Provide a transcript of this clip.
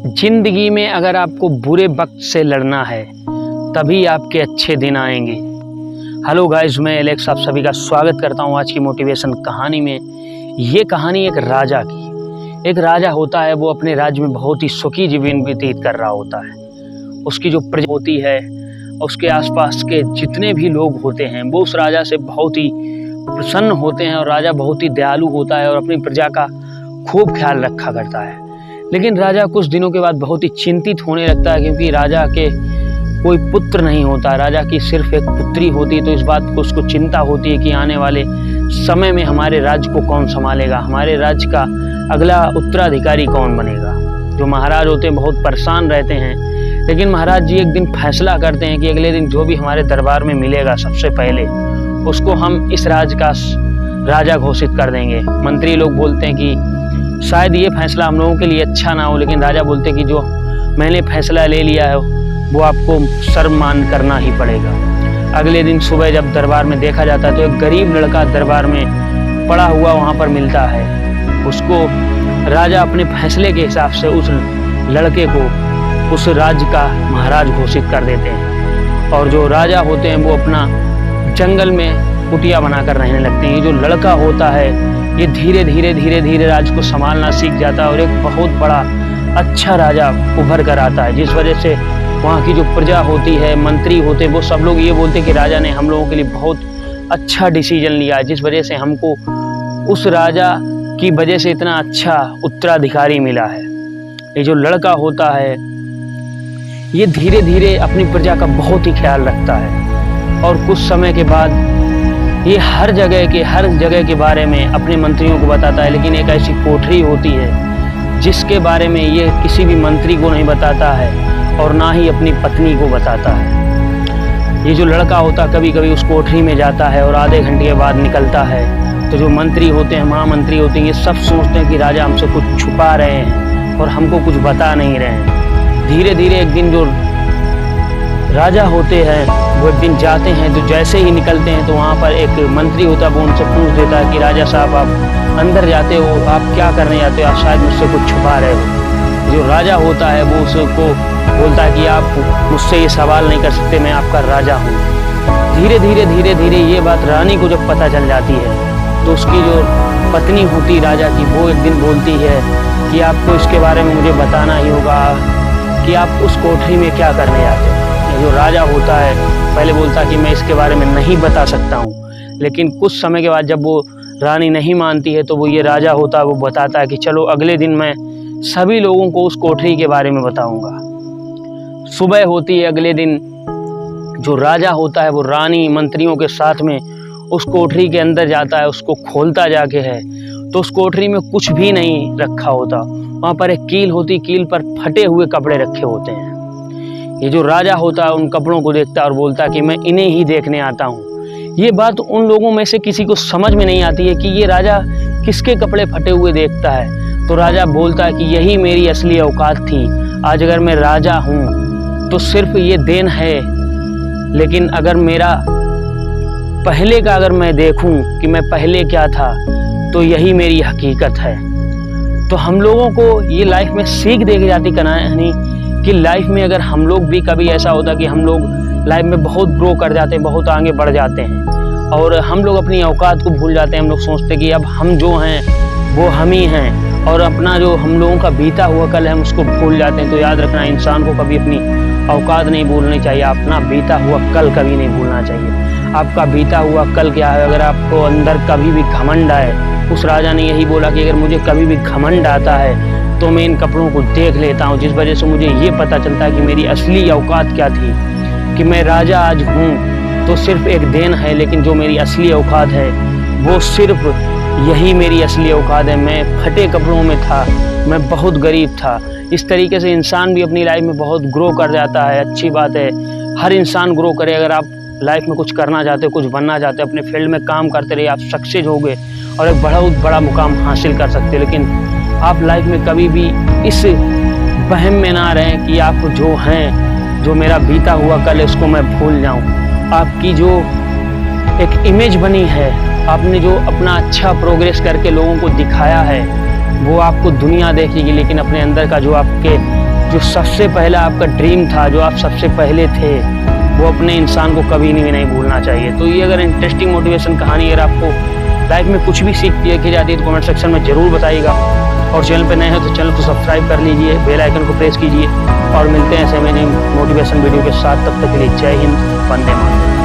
जिंदगी में अगर आपको बुरे वक्त से लड़ना है तभी आपके अच्छे दिन आएंगे। हेलो गाइस, मैं एलेक्स आप सभी का स्वागत करता हूं आज की मोटिवेशन कहानी में। ये कहानी एक राजा की। एक राजा होता है, वो अपने राज्य में बहुत ही सुखी जीवन व्यतीत कर रहा होता है। उसकी जो प्रजा होती है, उसके आसपास के जितने भी लोग होते हैं वो उस राजा से बहुत ही प्रसन्न होते हैं और राजा बहुत ही दयालु होता है और अपनी प्रजा का खूब ख्याल रखा करता है। लेकिन राजा कुछ दिनों के बाद बहुत ही चिंतित होने लगता है, क्योंकि राजा के कोई पुत्र नहीं होता। राजा की सिर्फ एक पुत्री होती है, तो इस बात को उसको चिंता होती है कि आने वाले समय में हमारे राज्य को कौन संभालेगा, हमारे राज्य का अगला उत्तराधिकारी कौन बनेगा। जो महाराज होते हैं बहुत परेशान रहते हैं, लेकिन महाराज जी एक दिन फैसला करते हैं कि अगले दिन जो भी हमारे दरबार में मिलेगा सबसे पहले उसको हम इस राज्य का राजा घोषित कर देंगे। मंत्री लोग बोलते हैं कि शायद ये फैसला हम लोगों के लिए अच्छा ना हो, लेकिन राजा बोलते हैं कि जो मैंने फैसला ले लिया है वो आपको शर्मान करना ही पड़ेगा। अगले दिन सुबह जब दरबार में देखा जाता है तो एक गरीब लड़का दरबार में पड़ा हुआ वहाँ पर मिलता है। उसको राजा अपने फैसले के हिसाब से उस लड़के को उस राज्य का महाराज घोषित कर देते हैं। और जो राजा होते हैं वो अपना जंगल में कुटिया बनाकर रहने लगते हैं। ये जो लड़का होता है ये धीरे धीरे राज्य को संभालना सीख जाता है और एक बहुत बड़ा अच्छा राजा उभर कर आता है, जिस वजह से वहाँ की जो प्रजा होती है, मंत्री होते हैं, वो सब लोग ये बोलते हैं कि राजा ने हम लोगों के लिए बहुत अच्छा डिसीजन लिया है, जिस वजह से हमको उस राजा की वजह से इतना अच्छा उत्तराधिकारी मिला है। ये जो लड़का होता है ये धीरे धीरे अपनी प्रजा का बहुत ही ख्याल रखता है और कुछ समय के बाद ये हर जगह के बारे में अपने मंत्रियों को बताता है। लेकिन एक ऐसी कोठरी होती है जिसके बारे में ये किसी भी मंत्री को नहीं बताता है और ना ही अपनी पत्नी को बताता है। ये जो लड़का होता कभी कभी उस कोठरी में जाता है और आधे घंटे के बाद निकलता है, तो जो मंत्री होते हैं, महामंत्री होते हैं, ये सब सोचते हैं कि राजा हमसे कुछ छुपा रहे हैं और हमको कुछ बता नहीं रहे हैं। धीरे धीरे एक दिन जो राजा होते हैं वो एक दिन जाते हैं, तो जैसे ही निकलते हैं तो वहाँ पर एक मंत्री होता है, वो उनसे पूछ देता है कि राजा साहब आप अंदर जाते हो, आप क्या करने जाते हो, आप शायद मुझसे कुछ छुपा रहे हो। जो राजा होता है वो उसको बोलता है कि आप मुझसे ये सवाल नहीं कर सकते, मैं आपका राजा हूँ। धीरे धीरे ये बात रानी को जब पता चल जाती है तो उसकी जो पत्नी होती राजा की वो एक दिन बोलती है कि आपको इसके बारे में मुझे बताना ही होगा कि आप उस कोठरी में क्या करने जाते हो। जो राजा होता है पहले बोलता कि मैं इसके बारे में नहीं बता सकता हूँ, लेकिन कुछ समय के बाद जब वो रानी नहीं मानती है तो वो ये राजा होता है वो बताता है कि चलो अगले दिन मैं सभी लोगों को उस कोठरी के बारे में बताऊंगा। सुबह होती है अगले दिन, जो राजा होता है वो रानी मंत्रियों के साथ में उस कोठरी के अंदर जाता है। उसको खोलता जाके है तो उस कोठरी में कुछ भी नहीं रखा होता। वहाँ पर एक कील होती, कील पर फटे हुए कपड़े रखे होते हैं। ये जो राजा होता है उन कपड़ों को देखता है और बोलता है कि मैं इन्हें ही देखने आता हूँ। ये बात उन लोगों में से किसी को समझ में नहीं आती है कि ये राजा किसके कपड़े फटे हुए देखता है। तो राजा बोलता है कि यही मेरी असली औकात थी। आज अगर मैं राजा हूँ तो सिर्फ ये देन है, लेकिन अगर मेरा पहले का अगर मैं देखूँ कि मैं पहले क्या था तो यही मेरी हकीकत है। तो हम लोगों को ये लाइफ में सीख दे के जाती कहानी कि लाइफ में अगर हम लोग भी कभी ऐसा होता कि हम लोग लाइफ में बहुत ग्रो कर जाते हैं, बहुत आगे बढ़ जाते हैं और हम लोग अपनी औकात को भूल जाते हैं। हम लोग सोचते हैं कि अब हम जो हैं वो हम ही हैं और अपना जो हम लोगों का बीता हुआ कल है हम उसको भूल जाते हैं। तो याद रखना, इंसान को कभी अपनी औकात नहीं भूलनी चाहिए, अपना बीता हुआ कल कभी नहीं भूलना चाहिए। आपका बीता हुआ कल क्या है? अगर आपको अंदर कभी भी घमंड आए, उस राजा ने यही बोला कि अगर मुझे कभी भी घमंड आता है तो मैं इन कपड़ों को देख लेता हूँ, जिस वजह से मुझे ये पता चलता है कि मेरी असली औकात क्या थी। कि मैं राजा आज हूँ तो सिर्फ एक देन है, लेकिन जो मेरी असली औकात है वो सिर्फ यही मेरी असली औकात है। मैं फटे कपड़ों में था, मैं बहुत गरीब था। इस तरीके से इंसान भी अपनी लाइफ में बहुत ग्रो कर जाता है। अच्छी बात है, हर इंसान ग्रो करे। अगर आप लाइफ में कुछ करना चाहते हो, कुछ बनना चाहते हो, अपने फील्ड में काम करते रहिए, आप सक्सेस होगे और एक बहुत बड़ा मुकाम हासिल कर सकते हो। लेकिन आप लाइफ में कभी भी इस वहम में ना रहें कि आप जो हैं, जो मेरा बीता हुआ कल है उसको मैं भूल जाऊं। आपकी जो एक इमेज बनी है, आपने जो अपना अच्छा प्रोग्रेस करके लोगों को दिखाया है, वो आपको दुनिया देखेगी, लेकिन अपने अंदर का जो आपके जो सबसे पहला आपका ड्रीम था, जो आप सबसे पहले थे, वो अपने इंसान को कभी नहीं भूलना चाहिए। तो ये अगर इंटरेस्टिंग मोटिवेशन कहानी अगर आपको लाइफ में कुछ भी सीख देखी जाती है तो कमेंट सेक्शन में ज़रूर बताइएगा। और चैनल पर नए हैं तो चैनल को सब्सक्राइब कर लीजिए, बेल आइकन को प्रेस कीजिए और मिलते हैं ऐसे में मोटिवेशन वीडियो के साथ। तब तक के लिए जय हिंद, वंदे मातरम।